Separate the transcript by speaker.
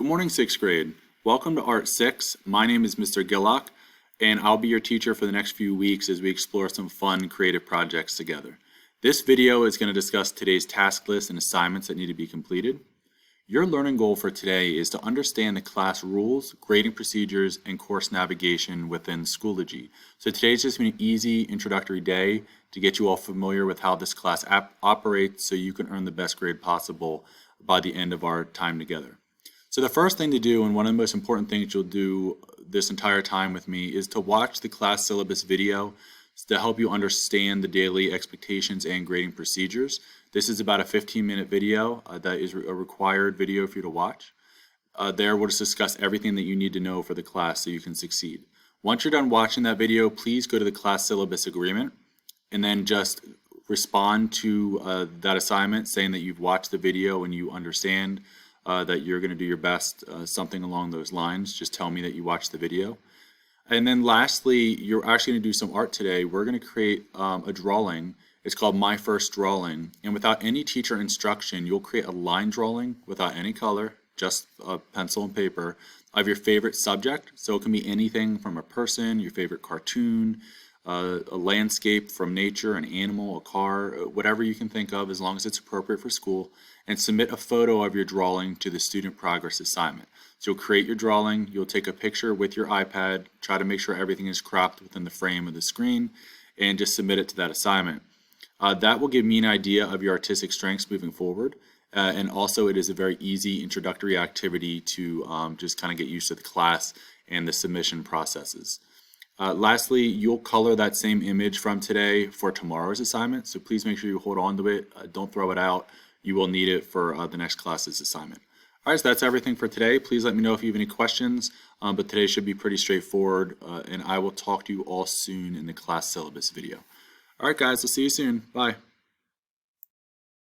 Speaker 1: Good morning, 6th grade. Welcome to Art 6. My name is Mr. Gillock, and I'll be your teacher for the next few weeks as we explore some fun, creative projects together. This video is going to discuss today's task list and assignments that need to be completed. Your learning goal for today is to understand the class rules, grading procedures, and course navigation within Schoology. So today's just been an easy introductory day to get you all familiar with how this class operates so you can earn the best grade possible by the end of our time together. So the first thing to do, and one of the most important things you'll do this entire time with me, is to watch the class syllabus video to help you understand the daily expectations and grading procedures. This is about a 15-minute video that is a required video for you to watch. There we'll just discuss everything that you need to know for the class so you can succeed. Once you're done watching that video, please go to the class syllabus agreement and then just respond to that assignment saying that you've watched the video and you understand that you're going to do your best, something along those lines. Just tell me that you watched the video. And then lastly, you're actually going to do some art today. We're going to create a drawing. It's called My First Drawing. And without any teacher instruction, you'll create a line drawing without any color, just a pencil and paper, of your favorite subject. So it can be anything from a person, your favorite cartoon, a landscape from nature, an animal, a car, whatever you can think of as long as it's appropriate for school, and submit a photo of your drawing to the student progress assignment. So you'll create your drawing, you'll take a picture with your iPad, try to make sure everything is cropped within the frame of the screen, and just submit it to that assignment. That will give me an idea of your artistic strengths moving forward, and also it is a very easy introductory activity to just kind of get used to the class and the submission processes. Lastly, you'll color that same image from today for tomorrow's assignment, so please make sure you hold on to it. Don't throw it out. You will need it for the next class's assignment. All right, so that's everything for today. Please let me know if you have any questions, but today should be pretty straightforward, and I will talk to you all soon in the class syllabus video. All right, guys, we'll see you soon. Bye.